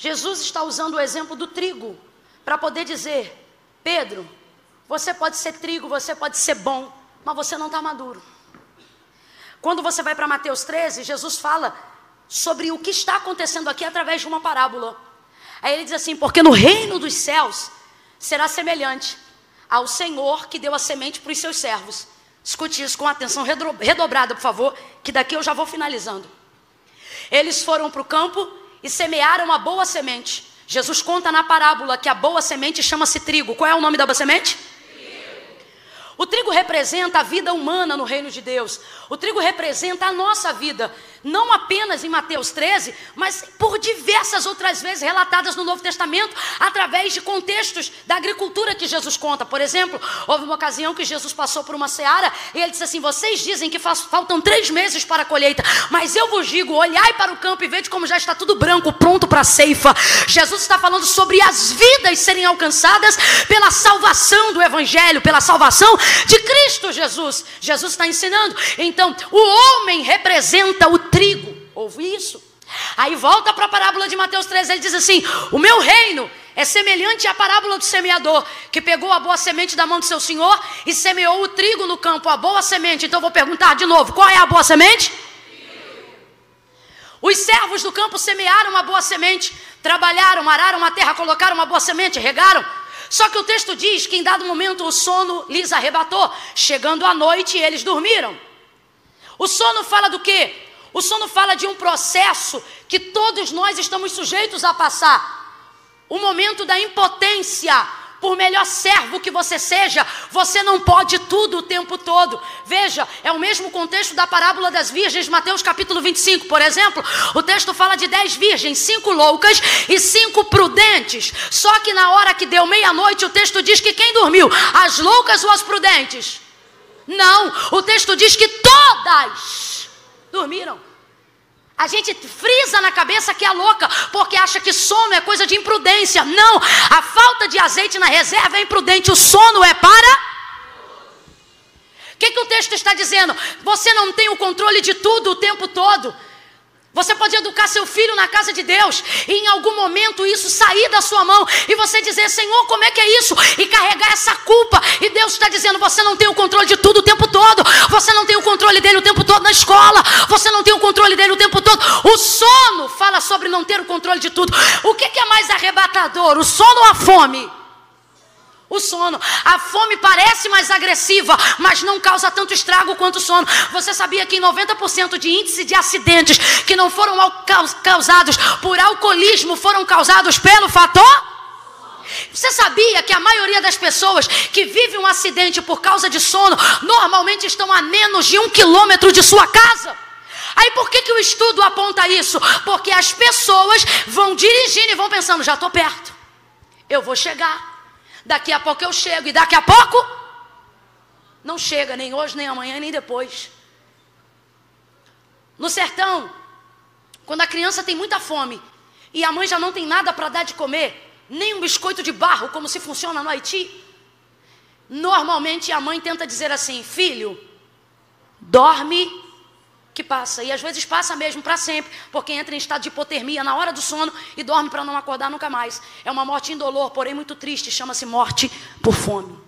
Jesus está usando o exemplo do trigo para poder dizer: Pedro, você pode ser trigo, você pode ser bom, mas você não está maduro. Quando você vai para Mateus 13, Jesus fala sobre o que está acontecendo aqui através de uma parábola. Aí ele diz assim: porque no reino dos céus será semelhante ao Senhor que deu a semente para os seus servos. Escute isso com atenção redobrada, por favor, que daqui eu já vou finalizando. Eles foram para o campo e semearam a boa semente. Jesus conta na parábola que a boa semente chama-se trigo. Qual é o nome da boa semente? O trigo representa a vida humana no reino de Deus. O trigo representa a nossa vida, não apenas em Mateus 13, mas por diversas outras vezes relatadas no Novo Testamento, através de contextos da agricultura que Jesus conta. Por exemplo, houve uma ocasião que Jesus passou por uma seara e ele disse assim: vocês dizem que faltam 3 meses para a colheita, mas eu vos digo, olhai para o campo e vede como já está tudo branco, pronto para a ceifa. Jesus está falando sobre as vidas serem alcançadas pela salvação do Evangelho, pela salvação de Cristo Jesus. Jesus está ensinando. Então, o homem representa o trigo. Ouve isso? Aí volta para a parábola de Mateus 13. Ele diz assim: o meu reino é semelhante à parábola do semeador, que pegou a boa semente da mão do seu senhor e semeou o trigo no campo, a boa semente. Então eu vou perguntar de novo: qual é a boa semente? Os servos do campo semearam a boa semente, trabalharam, araram a terra, colocaram uma boa semente, regaram. Só que o texto diz que em dado momento o sono lhes arrebatou. Chegando à noite, eles dormiram. O sono fala do quê? O sono fala de um processo que todos nós estamos sujeitos a passar. O momento da impotência. Por melhor servo que você seja, você não pode tudo o tempo todo. Veja, é o mesmo contexto da parábola das virgens, Mateus capítulo 25, por exemplo. O texto fala de 10 virgens, 5 loucas e 5 prudentes. Só que na hora que deu meia-noite, o texto diz que quem dormiu? As loucas ou as prudentes? Não, o texto diz que todas dormiram. A gente frisa na cabeça que é louca, porque acha que sono é coisa de imprudência. Não, a falta de azeite na reserva é imprudente, o sono é para... O que o texto está dizendo? Você não tem o controle de tudo o tempo todo. Você pode educar seu filho na casa de Deus e em algum momento isso sair da sua mão e você dizer: Senhor, como é que é isso? E carregar essa culpa. E Deus está dizendo: você não tem o controle de tudo o tempo todo. Você não tem o controle dele o tempo todo na escola. Você não tem o controle dele o tempo todo. O sono fala sobre não ter o controle de tudo. O que é mais arrebatador? O sono ou a fome? O sono. A fome parece mais agressiva, mas não causa tanto estrago quanto o sono. Você sabia que em 90% de índice de acidentes que não foram causados por alcoolismo foram causados pelo fator? Você sabia que a maioria das pessoas que vivem um acidente por causa de sono normalmente estão a menos de 1 quilômetro de sua casa? Aí por que o estudo aponta isso? Porque as pessoas vão dirigindo e vão pensando: já estou perto, eu vou chegar. Daqui a pouco eu chego, e daqui a pouco não chega, nem hoje, nem amanhã, nem depois. No sertão, quando a criança tem muita fome e a mãe já não tem nada para dar de comer, nem um biscoito de barro, como se funciona no Haiti, normalmente a mãe tenta dizer assim: filho, dorme que passa. E às vezes passa mesmo para sempre, porque entra em estado de hipotermia na hora do sono e dorme para não acordar nunca mais. É uma morte indolor, porém muito triste, chama-se morte por fome.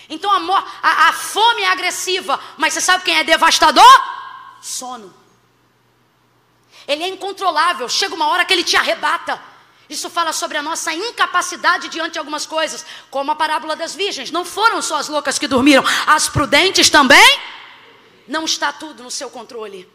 Então a fome é agressiva, mas você sabe quem é devastador? Sono. Ele é incontrolável, chega uma hora que ele te arrebata. Isso fala sobre a nossa incapacidade diante de algumas coisas, como a parábola das virgens. Não foram só as loucas que dormiram, as prudentes também. Não está tudo no seu controle.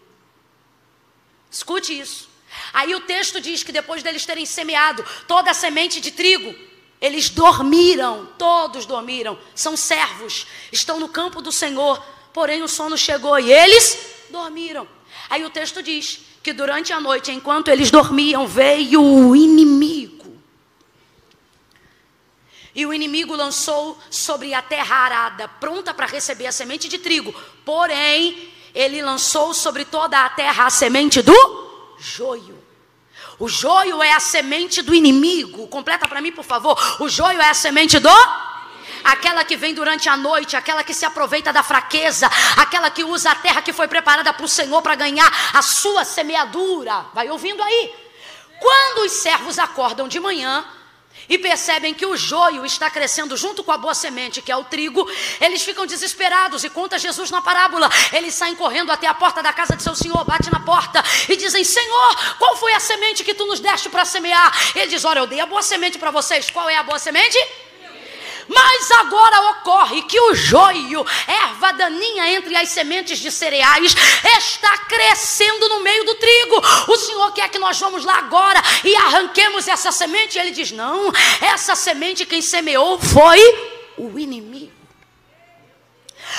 Escute isso. Aí o texto diz que depois deles terem semeado toda a semente de trigo, eles dormiram, todos dormiram. São servos, estão no campo do Senhor, porém o sono chegou e eles dormiram. Aí o texto diz que durante a noite, enquanto eles dormiam, veio o inimigo. E o inimigo lançou sobre a terra arada, pronta para receber a semente de trigo. Porém, ele lançou sobre toda a terra a semente do joio. O joio é a semente do inimigo. Completa para mim, por favor. O joio é a semente do... aquela que vem durante a noite, aquela que se aproveita da fraqueza, aquela que usa a terra que foi preparada para o Senhor para ganhar a sua semeadura. Vai ouvindo aí. Quando os servos acordam de manhã e percebem que o joio está crescendo junto com a boa semente, que é o trigo, eles ficam desesperados e conta Jesus na parábola. Eles saem correndo até a porta da casa de seu senhor, bate na porta e dizem: Senhor, qual foi a semente que tu nos deste para semear? Ele diz: olha, eu dei a boa semente para vocês. Qual é a boa semente? Mas agora ocorre que o joio, erva daninha entre as sementes de cereais, está crescendo no meio do trigo. O Senhor quer que nós vamos lá agora e arranquemos essa semente? Ele diz: não, essa semente quem semeou foi o inimigo.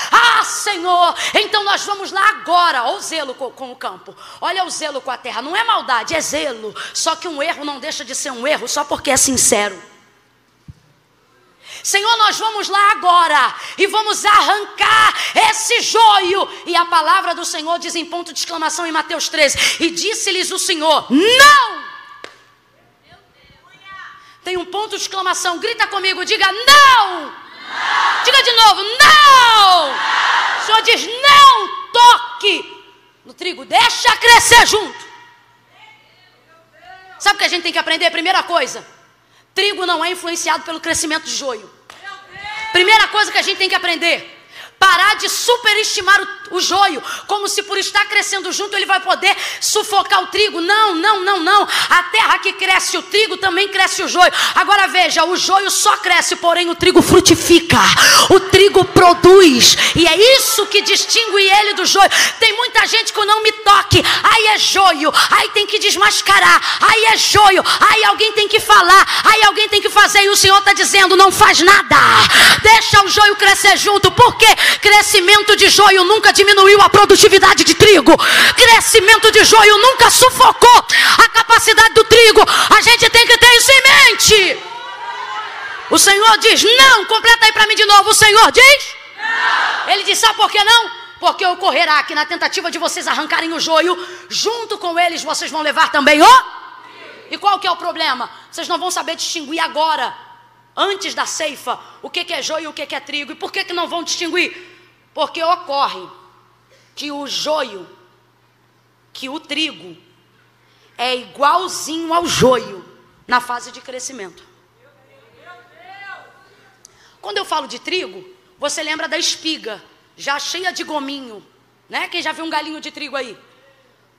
Ah, Senhor, então nós vamos lá agora. Olha o zelo com o campo, olha o zelo com a terra. Não é maldade, é zelo. Só que um erro não deixa de ser um erro só porque é sincero. Senhor, nós vamos lá agora e vamos arrancar esse joio. E a palavra do Senhor diz em ponto de exclamação em Mateus 13: e disse-lhes o Senhor: não! Tem um ponto de exclamação, grita comigo, diga não! Não! Diga de novo, não! O Senhor diz: não toque no trigo, deixa crescer junto. Sabe o que a gente tem que aprender? Primeira coisa: trigo não é influenciado pelo crescimento de joio. Primeira coisa que a gente tem que aprender: parar de superestimar o joio, como se por estar crescendo junto ele vai poder sufocar o trigo. Não, não, não, não. A terra que cresce o trigo também cresce o joio. Agora veja, o joio só cresce, porém o trigo frutifica. O trigo produz, e é isso que distingue ele do joio. Tem muita gente que não me toque, aí é joio, aí tem que desmascarar, aí é joio, aí alguém tem que falar, aí alguém tem que fazer, e o Senhor está dizendo: não faz nada, deixa o joio crescer junto. Por quê? Crescimento de joio nunca diminuiu a produtividade de trigo. Crescimento de joio nunca sufocou a capacidade do trigo. A gente tem que ter isso em mente. O Senhor diz não. Completa aí para mim de novo. O Senhor diz não. Ele diz: sabe por que não? Porque ocorrerá que na tentativa de vocês arrancarem o joio, junto com eles vocês vão levar também o... E qual que é o problema? Vocês não vão saber distinguir agora, antes da ceifa, o que é joio e o que é trigo. E por que não vão distinguir? Porque ocorre que o joio, que o trigo, é igualzinho ao joio na fase de crescimento. Quando eu falo de trigo, você lembra da espiga, já cheia de gominho, né? Quem já viu um galinho de trigo aí?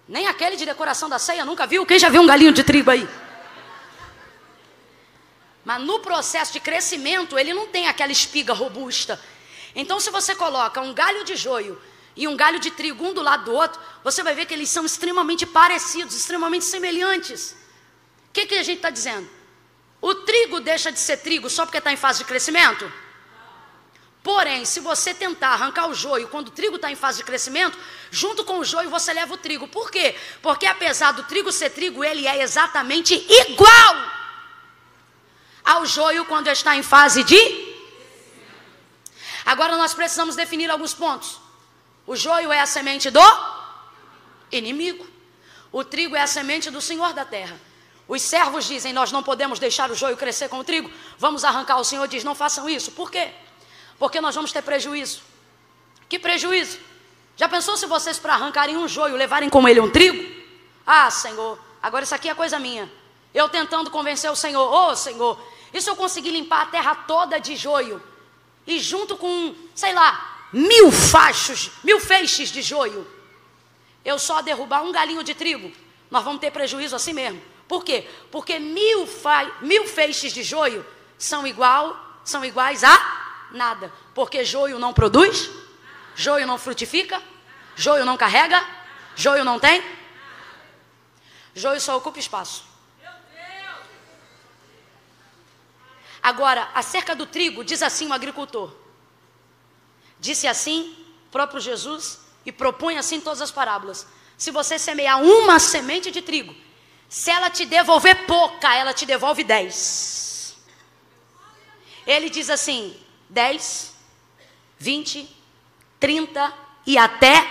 Nem aquele de decoração da ceia nunca viu? Quem já viu um galinho de trigo aí? Mas no processo de crescimento, ele não tem aquela espiga robusta. Então, se você coloca um galho de joio e um galho de trigo um do lado do outro, você vai ver que eles são extremamente parecidos, extremamente semelhantes. O que a gente está dizendo? O trigo deixa de ser trigo só porque está em fase de crescimento? Porém, se você tentar arrancar o joio quando o trigo está em fase de crescimento, junto com o joio você leva o trigo. Por quê? Porque apesar do trigo ser trigo, ele é exatamente igual ao joio quando está em fase de... Agora nós precisamos definir alguns pontos. O joio é a semente do inimigo. O trigo é a semente do Senhor da terra. Os servos dizem: nós não podemos deixar o joio crescer com o trigo, vamos arrancar. O Senhor diz: não façam isso. Por quê? Porque nós vamos ter prejuízo. Que prejuízo? Já pensou se vocês, para arrancarem um joio, levarem com ele um trigo? Ah, Senhor, agora isso aqui é coisa minha. Eu tentando convencer o Senhor: ô Senhor, e se eu conseguir limpar a terra toda de joio, e junto com, sei lá, 1000 fachos, 1000 feixes de joio, eu só derrubar um galinho de trigo, nós vamos ter prejuízo assim mesmo. Por quê? Porque 1000 feixes de joio são iguais a nada. Porque joio não produz, joio não frutifica, joio não carrega, joio não tem, joio só ocupa espaço. Agora, acerca do trigo, diz assim o agricultor. Disse assim o próprio Jesus e propõe assim todas as parábolas. Se você semear uma semente de trigo, se ela te devolver pouca, ela te devolve 10. Ele diz assim: 10, 20, 30 e até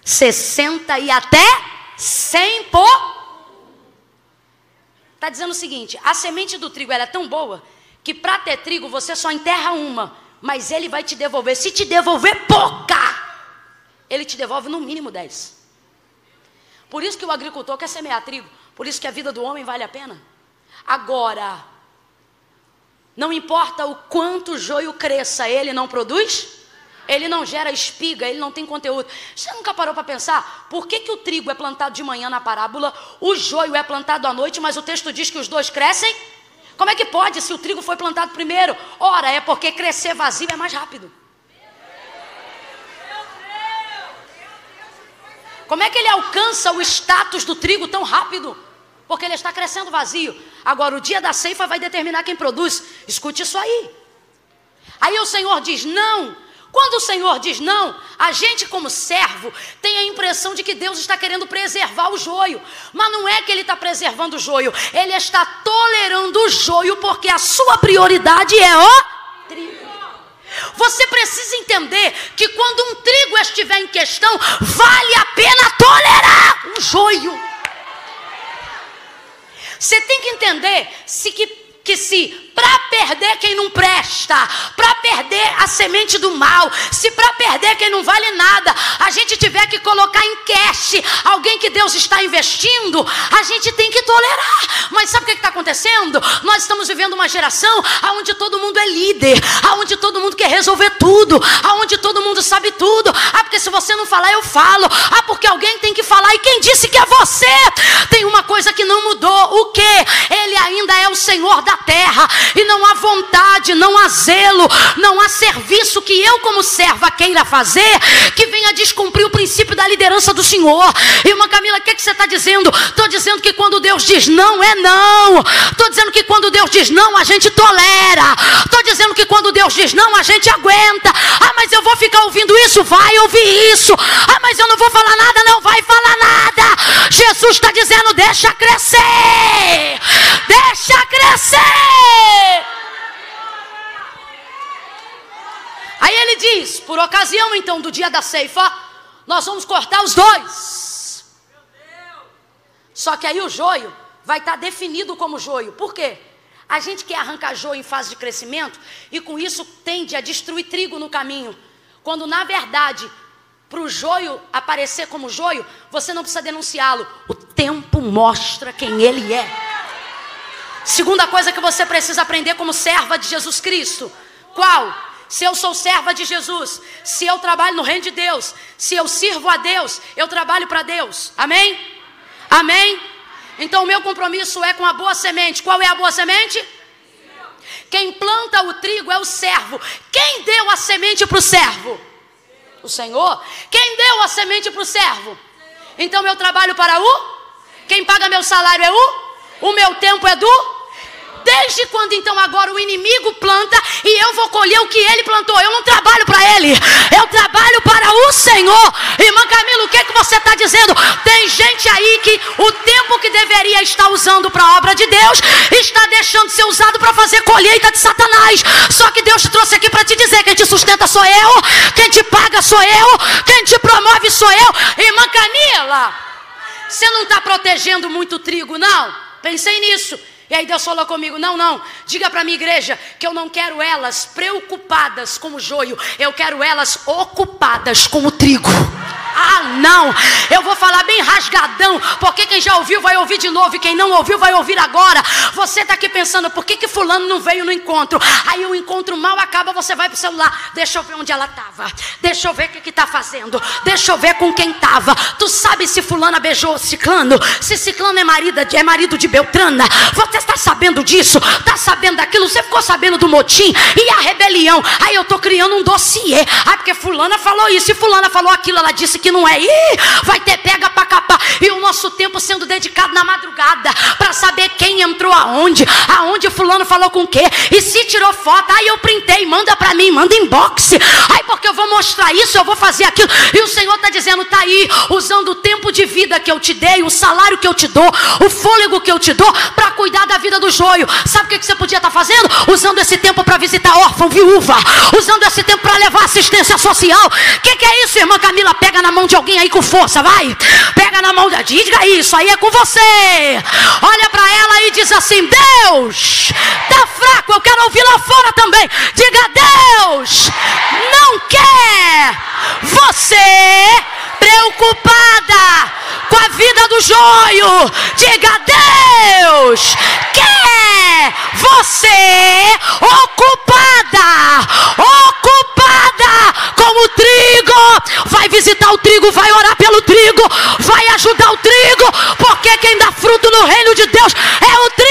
60 e até 100 por... Está dizendo o seguinte: a semente do trigo ela é tão boa que para ter trigo você só enterra uma, mas ele vai te devolver. Se te devolver pouca, ele te devolve no mínimo 10. Por isso que o agricultor quer semear trigo, Por isso que a vida do homem vale a pena. Agora, não importa o quanto o joio cresça, ele não produz, ele não gera espiga, ele não tem conteúdo. Você nunca parou para pensar por que o trigo é plantado de manhã na parábola, o joio é plantado à noite, mas o texto diz que os dois crescem? Como é que pode se o trigo foi plantado primeiro? Ora, é porque crescer vazio é mais rápido. Como é que ele alcança o status do trigo tão rápido? Porque ele está crescendo vazio. Agora o dia da ceifa vai determinar quem produz. Escute isso aí. Aí o Senhor diz não. Quando o Senhor diz não, a gente como servo tem a impressão de que Deus está querendo preservar o joio. Mas não é que ele está preservando o joio. Ele está tolerando o joio porque a sua prioridade é o trigo. Você precisa entender que quando um trigo estiver em questão, vale a pena tolerar o joio. Você tem que entender que se para perder quem não presta, para perder a semente do mal, se para perder quem não vale nada, a gente tiver que colocar em cash alguém que Deus está investindo, a gente tem que tolerar. Mas sabe o que está acontecendo? Nós estamos vivendo uma geração onde todo mundo é líder, onde todo mundo quer resolver tudo, onde todo mundo sabe tudo. Porque se você não falar, eu falo. Porque alguém tem que falar. E quem disse que é você? Tem uma coisa que não mudou. O quê? Ele ainda é o Senhor da terra. E não há vontade, não há zelo, não há serviço que eu como serva queira fazer que venha descumprir o princípio da liderança do Senhor. Irmã Camila, o que você está dizendo? Estou dizendo que quando Deus diz não, é não. Estou dizendo que quando Deus diz não, a gente tolera. Estou dizendo que quando Deus diz não, a gente aguenta. Mas eu vou ficar ouvindo isso? Vai ouvir isso. Mas eu não vou falar nada? Não vai falar nada. Jesus está dizendo, deixa crescer. Deixa crescer. Aí ele diz, por ocasião então do dia da ceifa, nós vamos cortar os dois. Só que aí o joio vai estar definido como joio. Por quê? A gente quer arrancar joio em fase de crescimento e com isso tende a destruir trigo no caminho. Quando na verdade, para o joio aparecer como joio, você não precisa denunciá-lo. O tempo mostra quem ele é. Segunda coisa que você precisa aprender como serva de Jesus Cristo. Qual? Se eu sou serva de Jesus, se eu trabalho no reino de Deus, se eu sirvo a Deus, eu trabalho para Deus. Amém? Amém? Então o meu compromisso é com a boa semente. Qual é a boa semente? Quem planta o trigo é o servo. Quem deu a semente para o servo? O Senhor. Quem deu a semente para o servo? Então meu trabalho para o? Quem paga meu salário é o meu tempo é do? Desde quando então agora o inimigo planta e eu vou colher o que ele plantou? Eu não trabalho para ele, eu trabalho para o Senhor. Irmã Camila, o que você está dizendo? Tem gente aí que o tempo que deveria estar usando para a obra de Deus está deixando de ser usado para fazer colheita de Satanás. Só que Deus te trouxe aqui para te dizer: quem te sustenta sou eu, quem te paga sou eu, quem te promove sou eu. Irmã Camila, você não está protegendo muito trigo, não? Pensei nisso. E aí Deus falou comigo, não, diga para minha igreja que eu não quero elas preocupadas com o joio, eu quero elas ocupadas com o trigo. Não, eu vou falar bem rasgadão, porque quem já ouviu vai ouvir de novo, e quem não ouviu vai ouvir agora. Você está aqui pensando, por que fulano não veio no encontro? Aí o encontro mal acaba, você vai pro celular, deixa eu ver onde ela estava, deixa eu ver o que está fazendo, deixa eu ver com quem estava. Tu sabe se fulana beijou ciclano, se ciclano é marido de Beltrana? Você está sabendo disso? Está sabendo daquilo? Você ficou sabendo do motim e a rebelião? Aí eu estou criando um dossiê, porque fulana falou isso e fulana falou aquilo, ela disse que não é. Vai ter pega para capar. E o nosso tempo sendo dedicado na madrugada para saber quem entrou aonde fulano falou com o quê, e se tirou foto, aí eu printei, manda para mim, manda inbox, aí porque eu vou mostrar isso, eu vou fazer aquilo. E o Senhor está dizendo, tá aí, usando o tempo de vida que eu te dei, o salário que eu te dou, o fôlego que eu te dou, para cuidar da vida do joio. Sabe o que você podia estar fazendo? Usando esse tempo para visitar órfão, viúva, usando esse tempo para levar assistência social. O que é isso, irmã Camila? Pega na mão de alguém aí com força, vai, pega na mão, diga isso, aí é com você. Olha para ela e diz assim: Deus tá fraco, eu quero ouvir lá fora também. Diga: Deus não quer você preocupada com a vida do joio. Diga: Deus quer você ocupada como o trigo. Vai visitar o trigo, vai orar pelo trigo, vai ajudar o trigo, porque quem dá fruto no reino de Deus é o trigo.